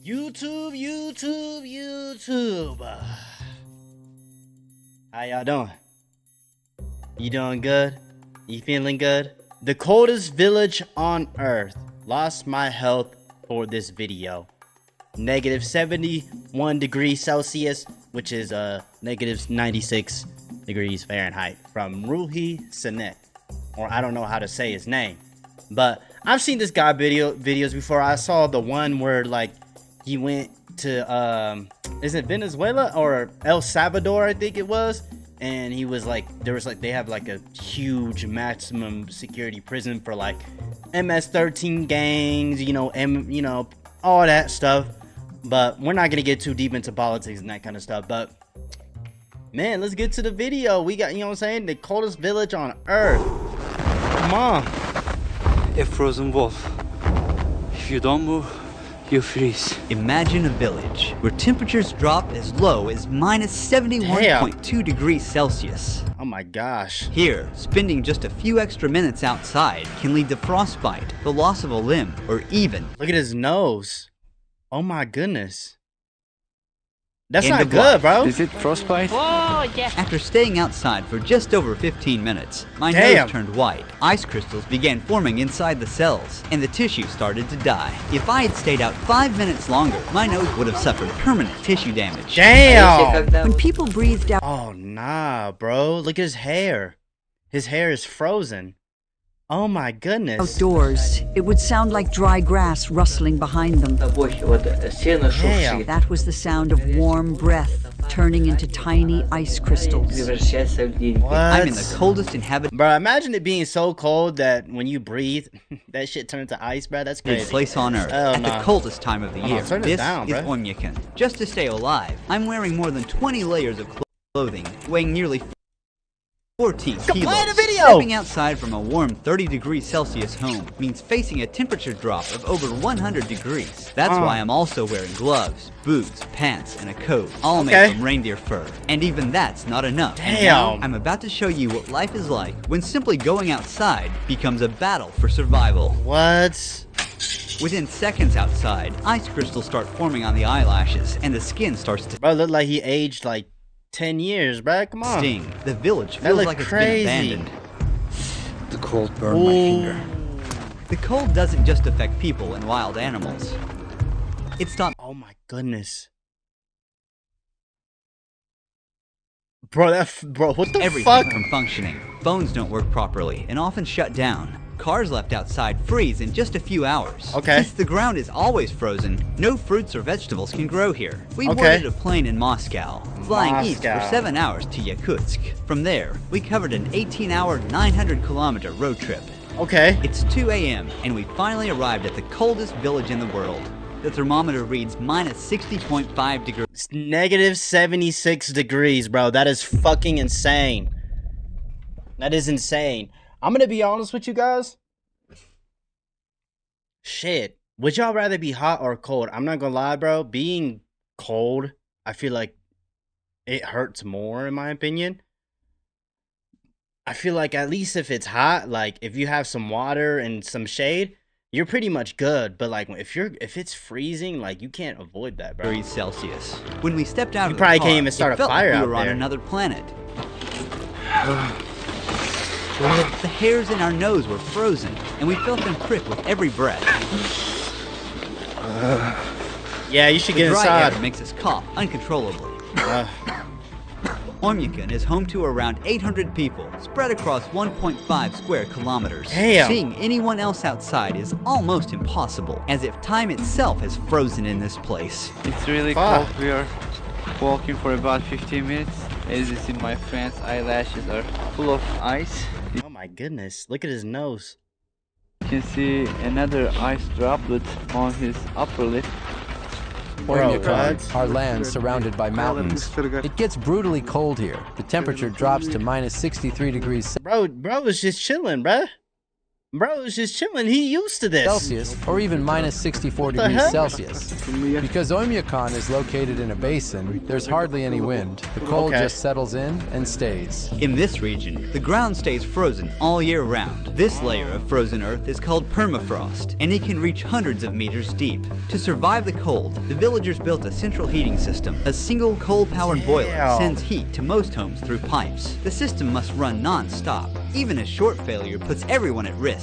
YouTube. How y'all doing? You doing good? You feeling good? The coldest village on earth. Lost my health for this video. Negative 71 degrees Celsius, which is negative 96 degrees Fahrenheit, from Ruhi Sinet, or I don't know how to say his name, but I've seen this guy videos before. I saw the one where like he went to is it Venezuela or El Salvador, I think it was, and he was like, they have like a huge maximum security prison for like MS-13 gangs, you know, all that stuff. But we're not gonna get too deep into politics and that kind of stuff. But man, let's get to the video. We got, you know what I'm saying, the coldest village on earth. Come on. A frozen wolf. If you don't move, you freeze. Imagine a village where temperatures drop as low as minus 71.2 degrees Celsius. Oh my gosh. Here, spending just a few extra minutes outside can lead to frostbite, the loss of a limb, or even... Look at his nose. Oh my goodness. That's not good, bro. Is it frostbite? Oh, yeah. After staying outside for just over 15 minutes, my nose turned white. Ice crystals began forming inside the cells, and the tissue started to die. If I had stayed out 5 minutes longer, my nose would have suffered permanent tissue damage. Damn! When people breathed out. Oh nah, bro. Look at his hair. His hair is frozen. Oh my goodness. Outdoors, it would sound like dry grass rustling behind them. Damn. That was the sound of warm breath turning into tiny ice crystals. What? I'm in the coldest inhabited Bro, imagine it being so cold that when you breathe, that shit turns to ice, bro. That's crazy. place on Earth at the coldest time of the year. Turn This down, is bro. Omnican. Just to stay alive, I'm wearing more than 20 layers of clothing, weighing nearly 14 kilos. Play the video! Stepping outside from a warm 30 degrees Celsius home means facing a temperature drop of over 100 degrees. That's why I'm also wearing gloves, boots, pants, and a coat, all made from reindeer fur. And even that's not enough. Damn. And now, I'm about to show you what life is like when simply going outside becomes a battle for survival. What? Within seconds outside, ice crystals start forming on the eyelashes, and the skin starts to Bro, look like he aged like 10 years, bro. Come on. sting. The village feels like it's been abandoned. The cold burned my finger. The cold doesn't just affect people and wild animals. It stops Oh my goodness. Bro, what the everything fuck? from functioning. Phones don't work properly and often shut down. Cars left outside freeze in just a few hours. Okay. Since the ground is always frozen, no fruits or vegetables can grow here. We boarded a plane in Moscow, flying east for 7 hours to Yakutsk. From there, we covered an 18-hour, 900-kilometer road trip. Okay. It's 2 a.m. and we finally arrived at the coldest village in the world. The thermometer reads minus 60.5 degrees. It's negative 76 degrees, bro. That is fucking insane. That is insane. I'm gonna be honest with you guys. Shit. Would y'all rather be hot or cold? I'm not gonna lie, bro. Being cold, I feel like it hurts more, in my opinion. I feel like at least if it's hot, like if you have some water and some shade, you're pretty much good. But like if it's freezing, like you can't avoid that, bro. Degrees Celsius. When we stepped out You of probably the car, can't even start it a felt fire like out we were on there. another planet. The hairs in our nose were frozen, and we felt them prick with every breath. Yeah, you should The get dry inside. air makes us cough uncontrollably. Omnican is home to around 800 people, spread across 1.5 square kilometers. Damn. Seeing anyone else outside is almost impossible, as if time itself has frozen in this place. It's really Fuck. cold. We are walking for about 15 minutes. As you see, my friend's eyelashes are full of ice. Oh my goodness. Look at his nose. You can see another ice droplet on his upper lip. Bro, Omnican, what? our land surrounded by mountains. It gets brutally cold here. The temperature drops to minus 63 degrees Bro is just chilling, bruh. Bro is just chilling. He used to this. Celsius, or even minus 64 degrees Celsius. Because Oymyakon is located in a basin, there's hardly any wind. The cold just settles in and stays. In this region, the ground stays frozen all year round. This layer of frozen earth is called permafrost, and it can reach hundreds of meters deep. To survive the cold, the villagers built a central heating system. A single coal-powered boiler sends heat to most homes through pipes. The system must run non-stop. Even a short failure puts everyone at risk.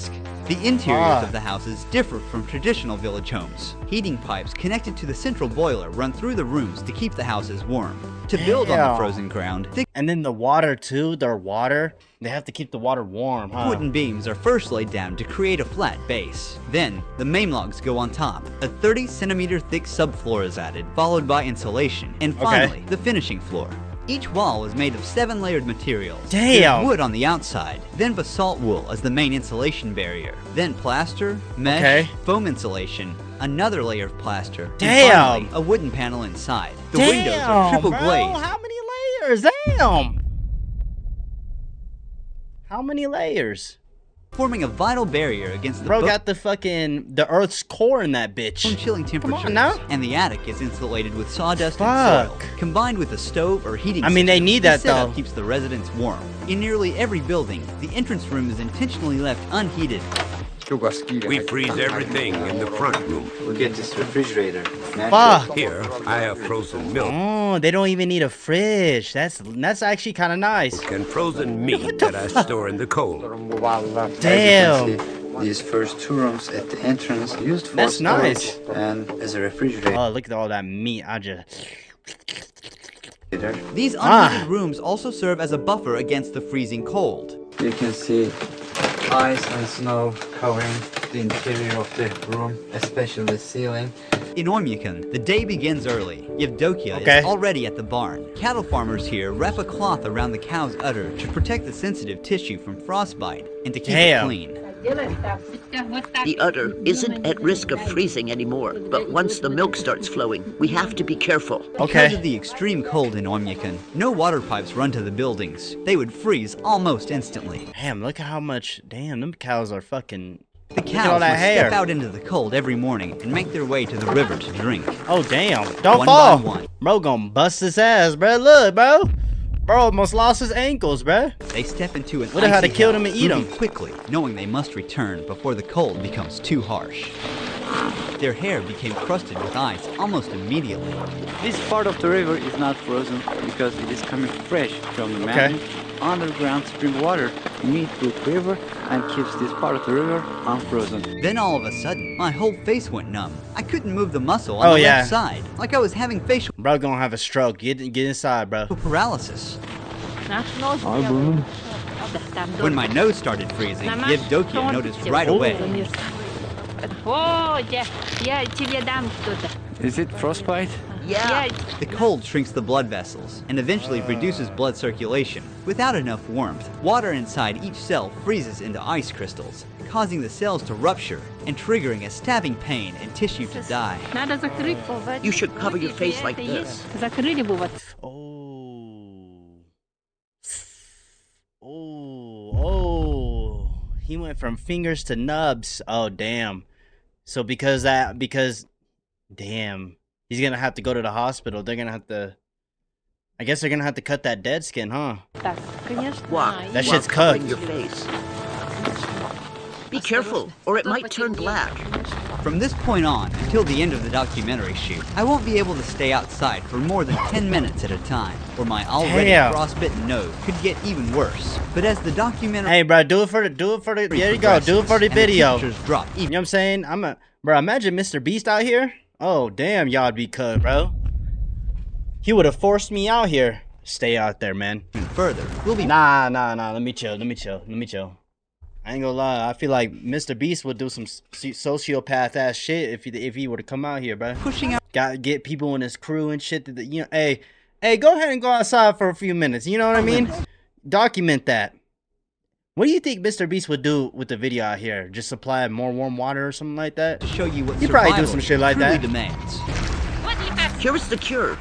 The interiors of the houses differ from traditional village homes. Heating pipes connected to the central boiler run through the rooms to keep the houses warm. To build on the frozen ground, and then the water too, they have to keep the water warm, huh? Wooden beams are first laid down to create a flat base. Then, the main logs go on top. A 30-centimeter thick subfloor is added, followed by insulation, and finally, the finishing floor. Each wall is made of 7-layered materials. There's wood on the outside, then basalt wool as the main insulation barrier, then plaster, mesh, foam insulation, another layer of plaster, and finally, a wooden panel inside. The windows are triple glazed. How many layers? Damn! How many layers? Forming a vital barrier against the got the Earth's core in that bitch. Chilling temperatures. Come on now. And the attic is insulated with sawdust and soil. Combined with a stove or heating system, they need that though. Keeps the residents warm. In nearly every building, the entrance room is intentionally left unheated. We freeze everything in the front room. We'll get this refrigerator. Fuck. Here, I have frozen milk. Oh, they don't even need a fridge. That's actually kind of nice. And frozen meat that I store in the cold. Damn. These first 2 rooms at the entrance used for That's storage nice. and as a refrigerator. Oh, look at all that meat. These unheated rooms also serve as a buffer against the freezing cold. You can see ice and snow covering the interior of the room, especially the ceiling. In Oymyakon, the day begins early. Yevdokia is already at the barn. Cattle farmers here wrap a cloth around the cow's udder to protect the sensitive tissue from frostbite and to keep it clean. The udder isn't at risk of freezing anymore, but once the milk starts flowing, we have to be careful. Because of the extreme cold in Oymyakon, no water pipes run to the buildings. They would freeze almost instantly. Damn, look at how much. Damn, them cows are fucking. The cows must step out into the cold every morning and make their way to the river to drink. Oh, damn. Don't fall. Bro gonna bust his ass, bro. Look, bro. Bro almost lost his ankles, bro. They step into an icy hell, to kill them and eat them quickly, knowing they must return before the cold becomes too harsh. Their hair became crusted with ice almost immediately. This part of the river is not frozen because it is coming fresh from the mountain. Underground spring water meets with the river and keeps this part of the river unfrozen. Then all of a sudden, my whole face went numb. I couldn't move the muscle on the left side, like I was having facial. Bro gonna have a stroke. Get inside, bro. Paralysis. When my nose started freezing, Yevdokia noticed right away. Is it frostbite? Yeah. The cold shrinks the blood vessels and eventually reduces blood circulation. Without enough warmth, water inside each cell freezes into ice crystals, causing the cells to rupture and triggering a stabbing pain and tissue to die. You should cover your face like this. Oh. He went from fingers to nubs. Oh, damn. So because damn. He's gonna have to go to the hospital. They're gonna have to. I guess they're gonna have to cut that dead skin, huh? That shit's cut. Your face. Be careful, or it might turn black. From this point on, until the end of the documentary shoot, I won't be able to stay outside for more than 10 minutes at a time, or my already frostbitten nose could get even worse. But as the documentary— Hey, bro, do it for the. There you go. Do it for the video. Drop. You know what I'm saying? Bro, imagine Mr. Beast out here. Oh, damn, y'all be cut, bro. He would have forced me out here. Stay out there, man. Further, we'll be— Nah. Let me chill. I ain't gonna lie. I feel like Mr. Beast would do some sociopath ass shit if he were to come out here, bro. Pushing out. Gotta get people in his crew and shit. You know, hey, go ahead and go outside for a few minutes. You know what I mean? Document that. What do you think Mr. Beast would do with the video out here? Just supply more warm water or something like that? To show you what he'd probably do some shit like that. Demands. Here is the cure.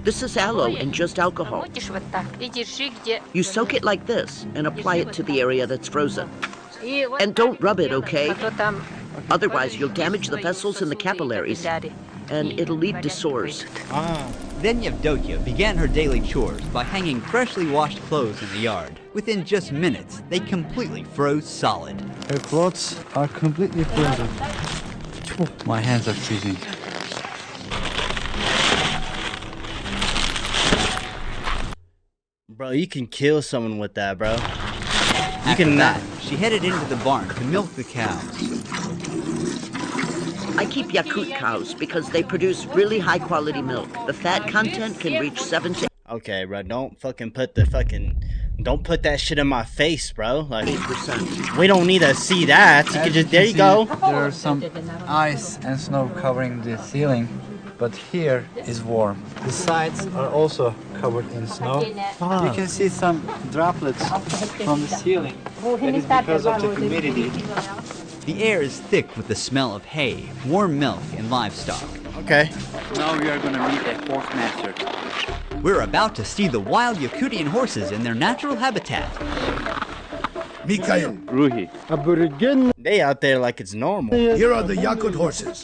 This is aloe and just alcohol. You soak it like this and apply it to the area that's frozen. And don't rub it, okay? Otherwise, you'll damage the vessels and the capillaries, and it'll lead to sores. Then Yevdokia began her daily chores by hanging freshly washed clothes in the yard. Within just minutes, they completely froze solid. Her clothes are completely frozen. My hands are freezing. Bro, you can kill someone with that, bro. After that, she headed into the barn to milk the cows. I keep Yakut cows because they produce really high-quality milk. The fat content can reach 7 to Okay, bro, don't fucking put the fucking... Don't put that shit in my face, bro. Like, 8%. we don't need to see that. You can just... There you go. There are some ice and snow covering the ceiling, but here is warm. The sides are also covered in snow. You can see some droplets from the ceiling. That is because of the humidity. The air is thick with the smell of hay, warm milk, and livestock. Okay. Now we are gonna meet a horse master. We're about to see the wild Yakutian horses in their natural habitat. Mikhail, Ruhi. They out there like it's normal. here are the Yakut horses.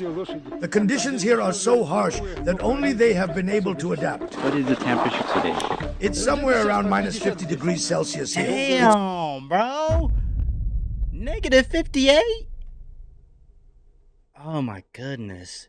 The conditions here are so harsh that only they have been able to adapt. What is the temperature today? It's somewhere around minus 50 degrees Celsius here. Damn, bro. Negative 58? Oh my goodness.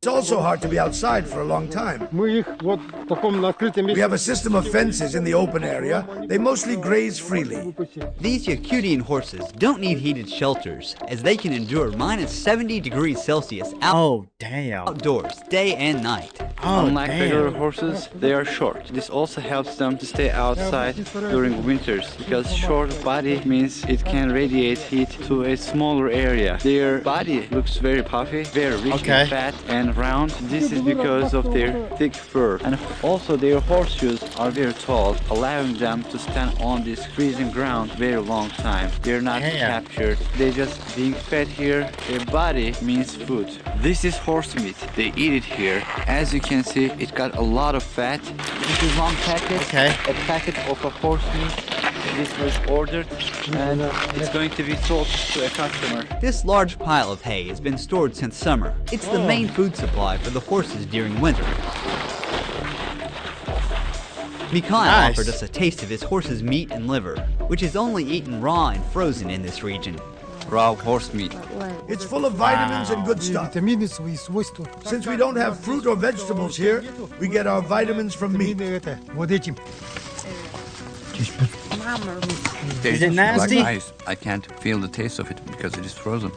It's also hard to be outside for a long time. We have a system of fences in the open area. They mostly graze freely. These Yakutian horses don't need heated shelters, as they can endure minus 70 degrees Celsius Oh, damn. outdoors, day and night. Oh, Unlike damn. regular horses, they are short. This also helps them to stay outside during winters, because short body means it can radiate heat to a smaller area. Their body looks very puffy, very rich in fat and round. This is because of their thick fur. And also their horseshoes are very tall, allowing them to stand on this freezing ground very long time. They're not captured. They're just being fed here. Their body means food. This is horse meat. They eat it here. As you can see, it got a lot of fat. This is one packet. A packet of a horse meat. This was ordered and it's going to be sold to a customer. This large pile of hay has been stored since summer. It's the main food supply for the horses during winter. Mikhail offered us a taste of his horse's meat and liver, which is only eaten raw and frozen in this region. Raw horse meat. It's full of vitamins and good stuff. Since we don't have fruit or vegetables here, we get our vitamins from meat. Is it nasty? Like ice. I can't feel the taste of it because it is frozen.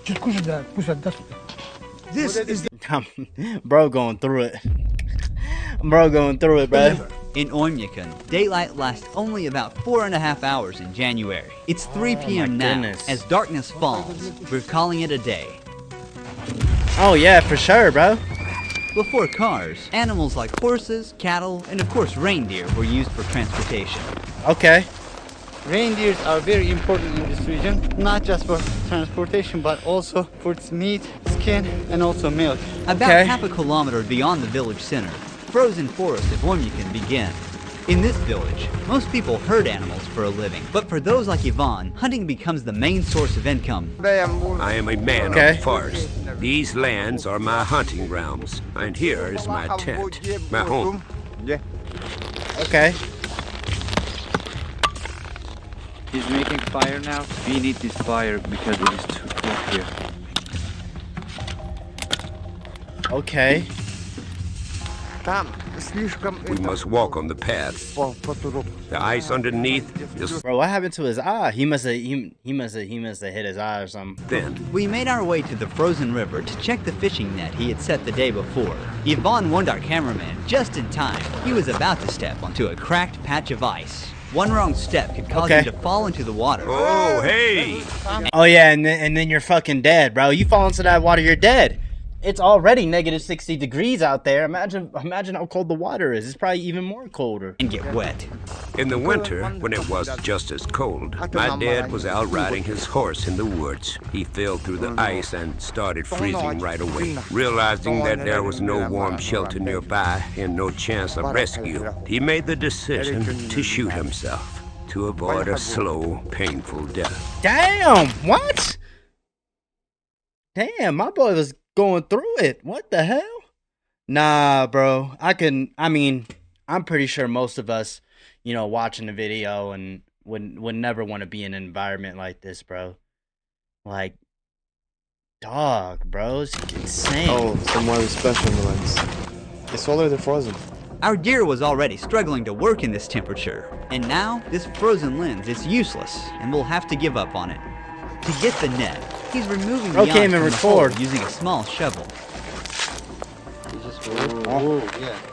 This is the... Bro going through it. Bro going through it, bro. In Oymyakon, daylight lasts only about 4.5 hours in January. It's 3 p.m. now. As darkness falls, we're calling it a day. Oh yeah, for sure, bro. Before cars, animals like horses, cattle, and of course reindeer were used for transportation. Okay. Reindeers are very important in this region, not just for transportation, but also for its meat, skin, and also milk. About half a kilometer beyond the village center, frozen forest of Oymyakon begin. In this village, most people herd animals for a living, but for those like Ivan, hunting becomes the main source of income. I am a man of the forest. These lands are my hunting grounds, and here is my tent, my home. Okay. He's making fire now. We need this fire because it is too cold here. Okay. We must walk on the path. The ice underneath is Bro, what happened to his eye? He must have hit his eye or something. thin. We made our way to the frozen river to check the fishing net he had set the day before. Ivan warned our cameraman just in time. He was about to step onto a cracked patch of ice. One wrong step could cause him to fall into the water. Oh, hey! Oh yeah, and then you're fucking dead, bro. You fall into that water, you're dead. It's already negative 60 degrees out there. Imagine how cold the water is. It's probably even more colder. And get wet. In the winter, when it was just as cold, my dad was out riding his horse in the woods. He fell through the ice and started freezing right away. Realizing that there was no warm shelter nearby and no chance of rescue, he made the decision to shoot himself. to avoid a slow, painful death. Damn, what? Damn, my boy was going through it. What the hell? Nah, bro. I mean, I'm pretty sure most of us, you know, watching the video and would never want to be in an environment like this, bro. Like, dog, bro, it's insane. Oh, someone special in the lens. It's already frozen. Our deer was already struggling to work in this temperature, and now this frozen lens is useless, and we'll have to give up on it. To get the net, he's removing the ice from the hole using a small shovel.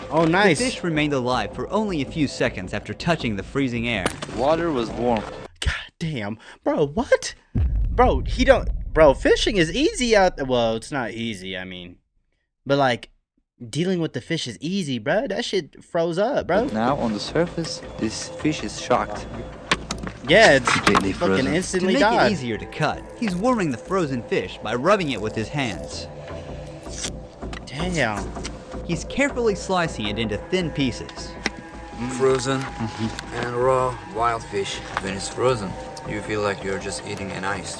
Oh, nice. The fish remained alive for only a few seconds after touching the freezing air. Water was warm. God damn, bro, what? Bro, fishing is easy out there. Well, it's not easy, I mean, but like, dealing with the fish is easy, bro. That shit froze up, bro. But now on the surface, this fish is shocked. Yeah, it's fucking instantly died. To make it easier to cut, he's warming the frozen fish by rubbing it with his hands. Damn. He's carefully slicing it into thin pieces. Frozen and raw wild fish. When it's frozen, you feel like you're just eating an ice.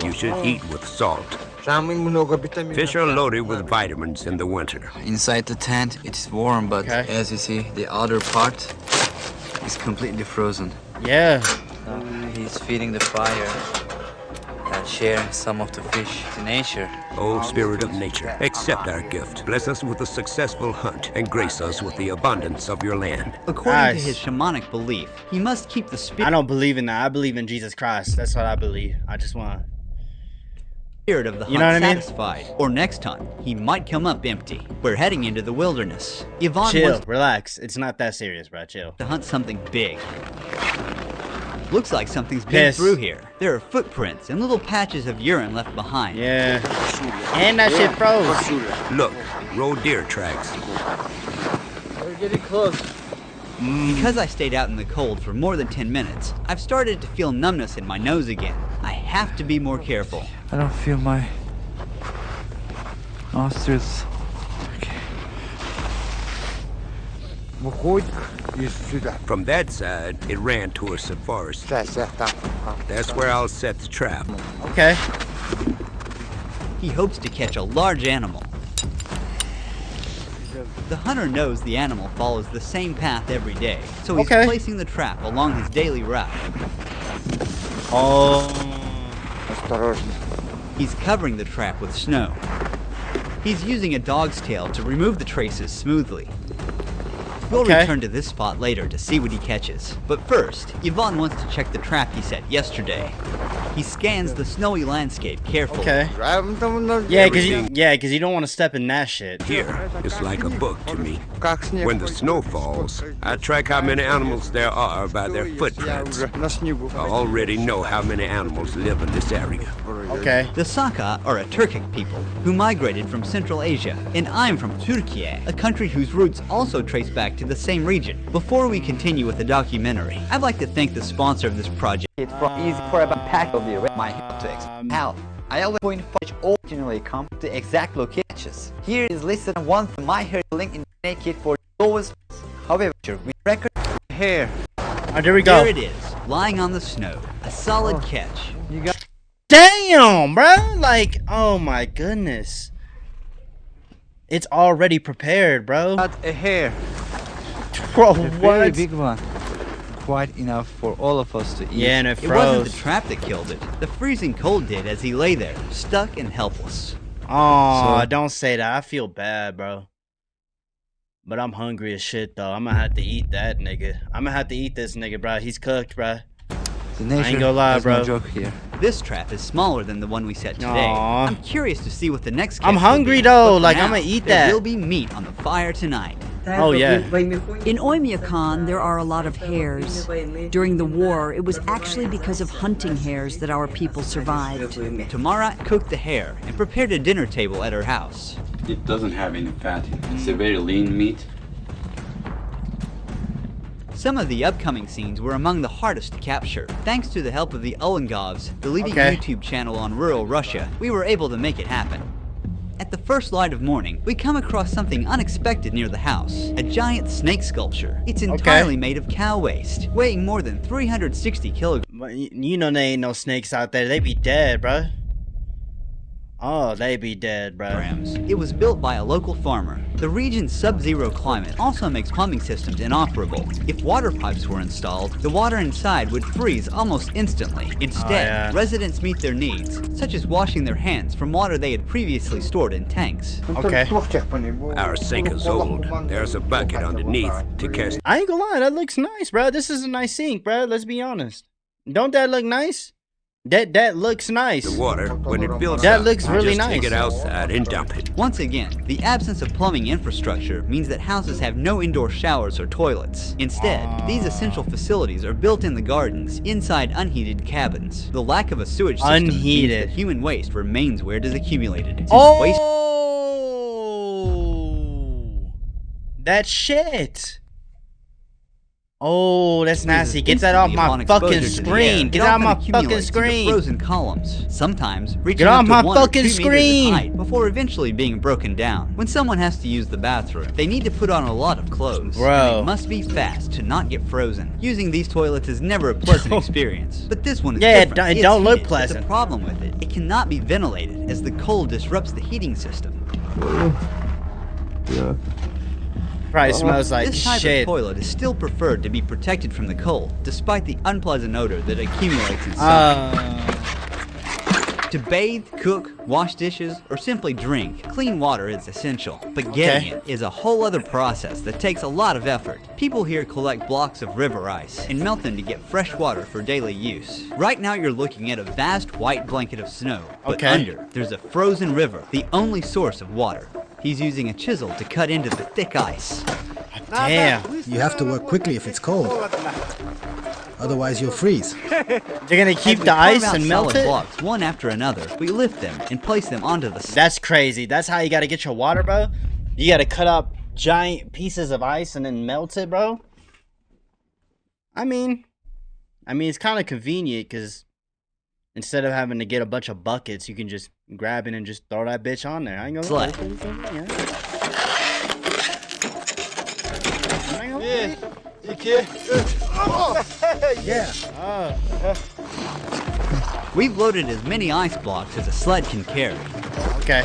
You should eat with salt. Fish are loaded with vitamins in the winter. Inside the tent, it's warm, but as you see, the outer part is completely frozen. Yeah. He's feeding the fire and sharing some of the fish to nature. O Spirit of nature, accept our gift. Bless us with a successful hunt and grace us with the abundance of your land. According to his shamanic belief, he must keep the spirit. I don't believe in that. I believe in Jesus Christ. That's what I believe. I just want of the hunt satisfied, or next time he might come up empty. We're heading into the wilderness. Yvonne chill, relax. It's not that serious, bro. Chill. To hunt something big. Looks like something's been through here. There are footprints and little patches of urine left behind. Yeah. And that shit froze. Look, roe deer tracks. We're getting close. Because I stayed out in the cold for more than 10 minutes, I've started to feel numbness in my nose again. I have to be more careful. I don't feel my nostrils. From that side, it ran towards the forest. That's where I'll set the trap. Okay. He hopes to catch a large animal. The hunter knows the animal follows the same path every day, so he's placing the trap along his daily route. He's covering the trap with snow. He's using a dog's tail to remove the traces smoothly. We'll return to this spot later to see what he catches. But first, Yvonne wants to check the trap he set yesterday. He scans the snowy landscape carefully. Yeah, because you don't want to step in that shit. Here, it's like a book to me. When the snow falls, I track how many animals there are by their footprints. I already know how many animals live in this area. Okay. The Saka are a Turkic people who migrated from Central Asia, and I'm from Turkey, a country whose roots also trace back to the same region. Before we continue with the documentary, I'd like to thank the sponsor of this project. It's easy for a pack of the my help. I always point footage originally come to the exact locations. Here is listed one from my hair link in the naked for the lowest. However, we record hair. Oh, there we go. There it is, lying on the snow. A solid catch. You got. Damn, bro! Like, oh my goodness. It's already prepared, bro. Got a hair. Bro, a very big one. Quite enough for all of us to eat. Yeah, and it froze. It wasn't the trap that killed it. The freezing cold did as he lay there, stuck and helpless. Oh, don't say that. I feel bad, bro. But I'm hungry as shit, though. I'm gonna have to eat that nigga. I'm gonna have to eat this nigga, bro. He's cooked, bro. The nature I ain't gonna lie, bro. No joke here. This trap is smaller than the one we set today. Aww. I'm curious to see what the catch I'm hungry though, like I'm gonna eat that. There will be meat on the fire tonight. Oh yeah. In Oymyakon, there are a lot of hares. During the war, it was actually because of hunting hares that our people survived. Tamara cooked the hare and prepared a dinner table at her house. It doesn't have any fat in it. It's a very lean meat. Some of the upcoming scenes were among the hardest to capture. Thanks to the help of the Ulengovs, the leading YouTube channel on rural Russia, we were able to make it happen. At the first light of morning, we come across something unexpected near the house. A giant snake sculpture. It's entirely made of cow waste, weighing more than 360 kilograms. You know there ain't no snakes out there. They be dead, bruh. Oh, they be dead, bruh. It was built by a local farmer. The region's sub-zero climate also makes plumbing systems inoperable. If water pipes were installed, the water inside would freeze almost instantly. Instead, residents meet their needs, such as washing their hands from water they had previously stored in tanks. Okay. Our sink is old. There's a bucket underneath to cast. I ain't gonna lie, that looks nice, bruh. This is a nice sink, bruh. Let's be honest. Don't that look nice? That looks nice. The water, when it builds that up, looks really just nice. Take it outside and dump it. Once again, the absence of plumbing infrastructure means that houses have no indoor showers or toilets. Instead, these essential facilities are built in the gardens, inside unheated cabins. The lack of a sewage system means that human waste remains where it is accumulated. That shit. Oh, that's nasty. Get that off my fucking screen. Get out of my fucking screen. Frozen columns, sometimes reaching Get off up to my 1 or 2 fucking meters in screen height before eventually being broken down. When someone has to use the bathroom, they need to put on a lot of clothes. Bro. And they must be fast to not get frozen. Using these toilets is never a pleasant experience, but this one is different. It don't look heated, pleasant. But the problem with it, it cannot be ventilated as the cold disrupts the heating system. Yeah. Probably smells like this type shit. of toilet is still preferred to be protected from the cold, despite the unpleasant odor that accumulates inside. To bathe, cook, wash dishes, or simply drink, clean water is essential. But getting it is a whole other process that takes a lot of effort. People here collect blocks of river ice and melt them to get fresh water for daily use. Right now you're looking at a vast white blanket of snow, but under, there's a frozen river, the only source of water. He's using a chisel to cut into the thick ice. Damn. You have to work quickly if it's cold. Otherwise you'll freeze. They're gonna keep the ice and melt it? Blocks, one after another. We lift them and place them onto the... That's crazy. That's how you gotta get your water, bro? You gotta cut up giant pieces of ice and then melt it, bro? I mean, it's kind of convenient because instead of having to get a bunch of buckets, you can just grab it and just throw that bitch on there. I ain't gonna lie. We've loaded as many ice blocks as a sled can carry. Okay.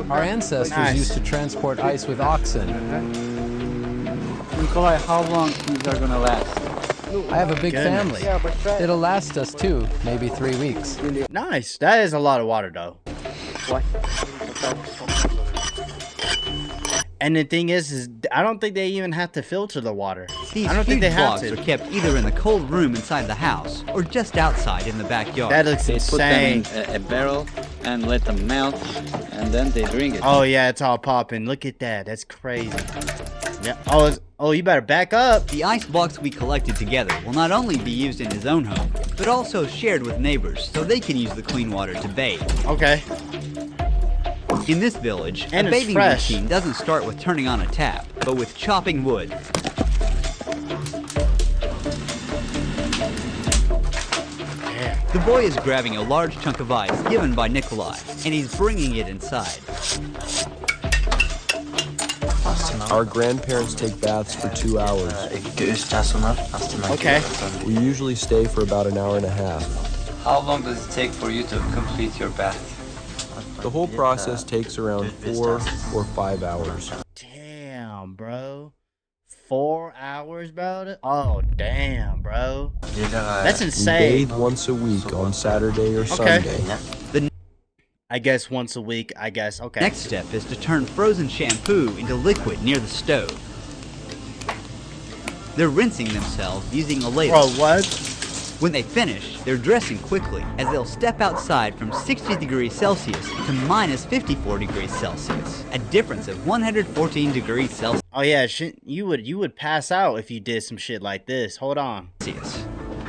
Our ancestors used to transport ice with oxen. Nikolai, how long these are gonna last? I have a big family. It'll last us 2, maybe 3 weeks. Nice. That is a lot of water, though. And the thing is I don't think they even have to filter the water. These I don't think they have blocks to. are kept either in the cold room inside the house or just outside in the backyard. That looks They insane. put them in a barrel and let them melt, and then they drink it. Oh yeah, it's all popping. Look at that. That's crazy. Yeah. Oh, you better back up. The ice blocks we collected together will not only be used in his own home, but also shared with neighbors so they can use the clean water to bathe. Okay. In this village, And a it's bathing fresh. routine doesn't start with turning on a tap, but with chopping wood. The boy is grabbing a large chunk of ice given by Nikolai, and he's bringing it inside. Our grandparents take baths for 2 hours. Okay. We usually stay for about an hour and a half. How long does it take for you to complete your bath? The whole process takes around 4 or 5 hours. Damn, bro. 4 hours, bro? Oh, damn, bro. That's insane. We bathe once a week on Saturday or Sunday. I guess once a week, I guess. Okay. Next step is to turn frozen shampoo into liquid near the stove. They're rinsing themselves using a ladle. Bro, what? When they finish, they're dressing quickly as they'll step outside from 60 degrees Celsius to minus 54 degrees Celsius, a difference of 114 degrees Celsius. Oh yeah, you would pass out if you did some shit like this. Hold on.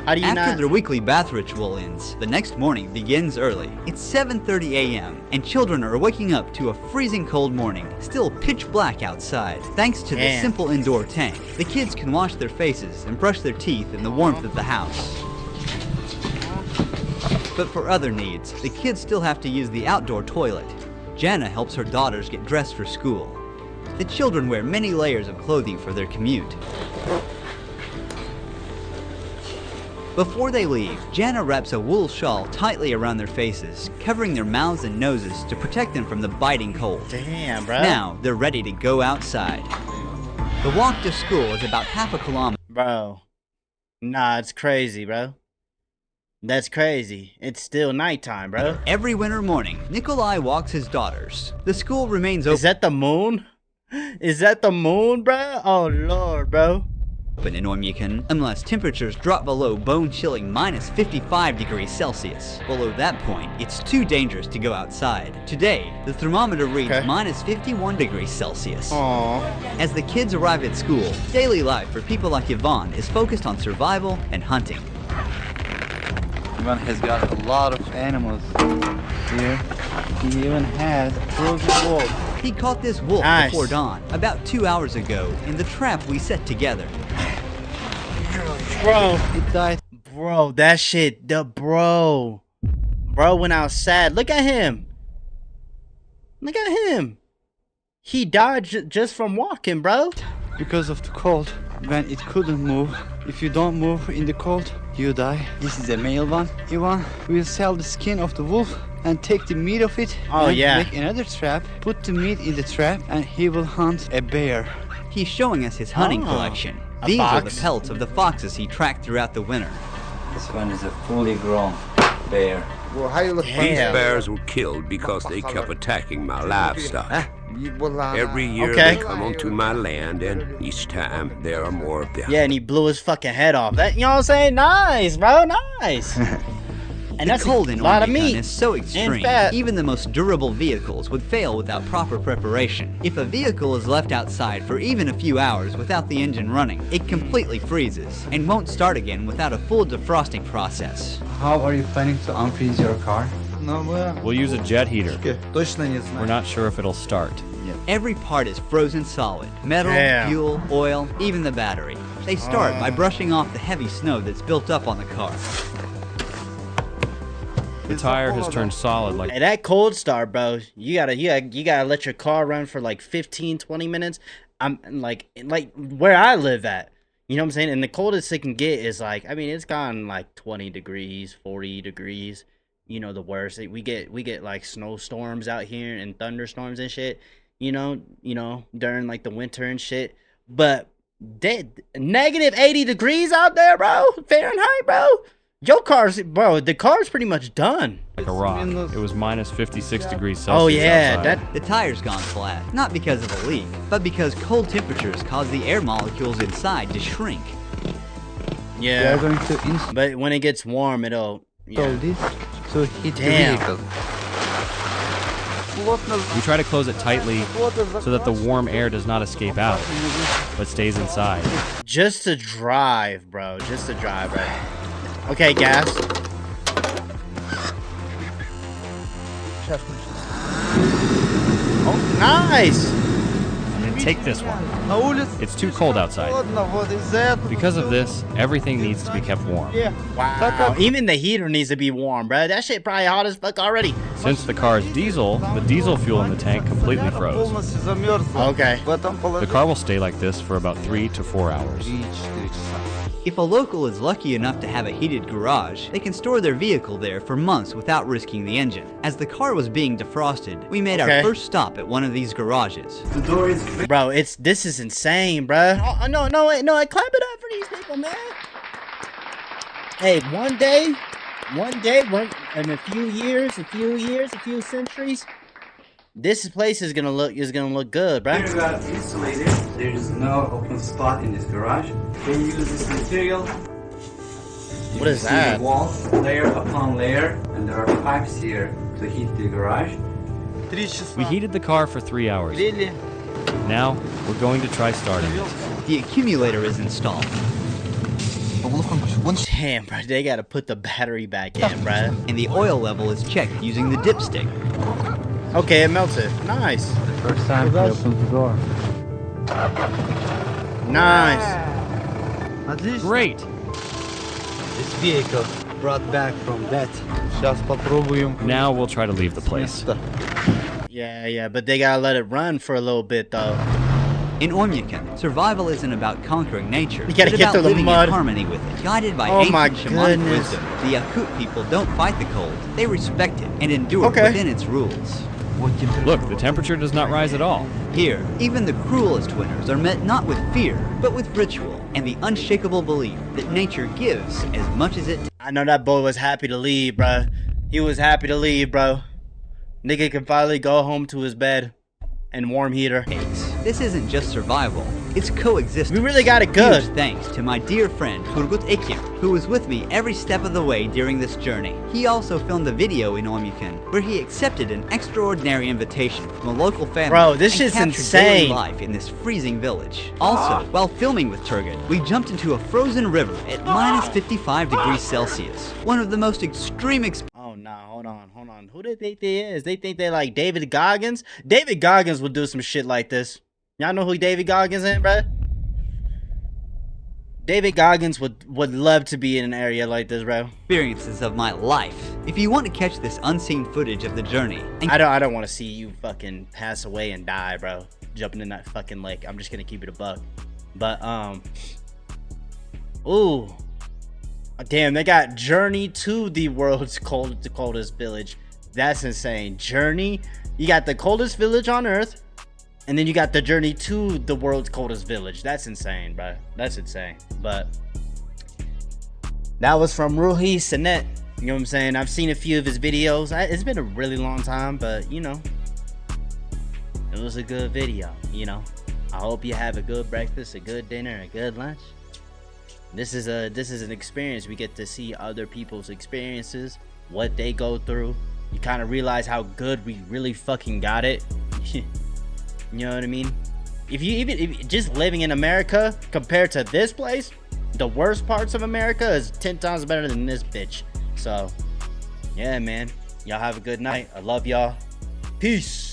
How do you After not? their weekly bath ritual ends, the next morning begins early. It's 7:30 a.m. and children are waking up to a freezing cold morning, still pitch black outside. Thanks to this simple indoor tank, the kids can wash their faces and brush their teeth in the warmth of the house. But for other needs, the kids still have to use the outdoor toilet. Jana helps her daughters get dressed for school. The children wear many layers of clothing for their commute. Before they leave, Jana wraps a wool shawl tightly around their faces, covering their mouths and noses to protect them from the biting cold. Damn, bro. Now, they're ready to go outside. The walk to school is about half a kilometer. Bro. Nah, it's crazy, bro. That's crazy. It's still nighttime, bro. Every winter morning, Nikolai walks his daughters. The school remains open. Is that the moon? Is that the moon, bro? Oh, Lord, bro. In Oymyakon, unless temperatures drop below bone-chilling minus 55 degrees Celsius. Below that point, it's too dangerous to go outside. Today, the thermometer reads minus 51 degrees Celsius. Aww. As the kids arrive at school, daily life for people like Yvonne is focused on survival and hunting. Ivan has got a lot of animals here. He even has a frozen wolf. He caught this wolf before dawn, about 2 hours ago, in the trap we set together. Bro. It died. Bro, that shit, bro went outside. Look at him. Look at him. He died just from walking, bro. Because of the cold, when it couldn't move. If you don't move in the cold, you die. This is a male one. Ivan will sell the skin of the wolf and take the meat of it. Oh, and yeah. Make another trap, put the meat in the trap, and he will hunt a bear. He's showing us his hunting collection. These are the pelts of the foxes he tracked throughout the winter. This one is a fully grown bear. Well, how you look? These bears were killed because they kept attacking my livestock. Every year they come onto my land, and each time there are more of them. Yeah, and he blew his fucking head off. That, you know what I'm saying? Nice, bro, nice. And The that's cold a in lot of Oymyakon meat is so extreme, even the most durable vehicles would fail without proper preparation. If a vehicle is left outside for even a few hours without the engine running, it completely freezes and won't start again without a full defrosting process. How are you planning to unfreeze your car? We'll use a jet heater. We're not sure if it'll start. Every part is frozen solid. Metal, fuel, oil, even the battery. They start by brushing off the heavy snow that's built up on the car. The tire has turned solid like Hey, that cold start, bro. You gotta let your car run for like 15-20 minutes. I'm like where I live at. You know what I'm saying? And the coldest it can get is like, I mean, it's gone like 20 degrees, 40 degrees. You know, the worst. We get like snowstorms out here and thunderstorms and shit. You know, during like the winter and shit. But negative 80 degrees out there, bro. Fahrenheit, bro. Your car's, bro, the car's pretty much done. a rock. It was minus 56 degrees Celsius. Oh yeah, outside. The tire's gone flat, not because of a leak, but because cold temperatures cause the air molecules inside to shrink. Yeah, but when it gets warm, it'll... So this to heat the vehicle. We try to close it tightly so that the warm air does not escape out, but stays inside. Just to drive, bro. Just to drive, right? Okay, gas. Oh, nice! And then take this one. It's too cold outside. Because of this, everything needs to be kept warm. Wow. Even the heater needs to be warm, bro. That shit probably hot as fuck already. Since the car is diesel, the diesel fuel in the tank completely froze. Okay. The car will stay like this for about 3 to 4 hours. If a local is lucky enough to have a heated garage, they can store their vehicle there for months without risking the engine. As the car was being defrosted, we made our first stop at one of these garages. The door is... Bro, this is insane, bro. Oh, no, wait, no, clap it up for these people, man. Hey, one day, in a few years, a few centuries, this place is gonna look good, bro. Here we got insulated. There is no open spot in this garage. They use this material. What is that? The walls, layer upon layer, and there are pipes here to heat the garage. We heated the car for 3 hours. Now, we're going to try starting it. The accumulator is installed. Damn, bro, they gotta put the battery back in, bro. And the oil level is checked using the dipstick. Okay, it melted. Nice. The first time he opened the door. Nice. Great. This vehicle brought back from that. Now we'll try to leave the place. Yeah, but they gotta let it run for a little bit though. In Oymyakon, survival isn't about conquering nature, you gotta but get about through the living mud. in harmony with it. Guided by Oh my ancient shamanic goodness. wisdom, the Yakut people don't fight the cold. They respect it and endure within its rules. Look, the temperature does not rise at all. Here, even the cruelest winters are met not with fear, but with ritual and the unshakable belief that nature gives as much as it. I know that boy was happy to leave, bro. He was happy to leave, bro. Nigga can finally go home to his bed and warm heater. This isn't just survival, it's coexistence. We really got it good. Huge thanks to my dear friend Turgut Ekim, who was with me every step of the way during this journey. He also filmed a video in Oymyakon where he accepted an extraordinary invitation from a local family. Bro, this and shit's captured insane. daily life in this freezing village. Also, while filming with Turgut, we jumped into a frozen river at minus 55 degrees Celsius. One of the most extreme Oh no, hold on. Who do they think they is? They think they like David Goggins? David Goggins would do some shit like this. Y'all know who David Goggins is, bruh? David Goggins would love to be in an area like this, bro. Experiences of my life. If you want to catch this unseen footage of the journey, I don't want to see you fucking pass away and die, bro. Jumping in that fucking lake. I'm just gonna keep it a buck. But ooh, damn, they got Journey to the world's coldest village. That's insane. Journey. You got the coldest village on Earth. And then you got the journey to the world's coldest village. That's insane, bro. That's insane. But that was from Ruhi Sanet. You know what I'm saying? I've seen a few of his videos. It's been a really long time, but you know, it was a good video. You know, I hope you have a good breakfast, a good dinner, a good lunch. This is an experience. We get to see other people's experiences, what they go through. You kind of realize how good we really fucking got it. You know what I mean? If just living in America compared to this place, the worst parts of America is 10 times better than this bitch. So, yeah, man. Y'all have a good night. I love y'all. Peace.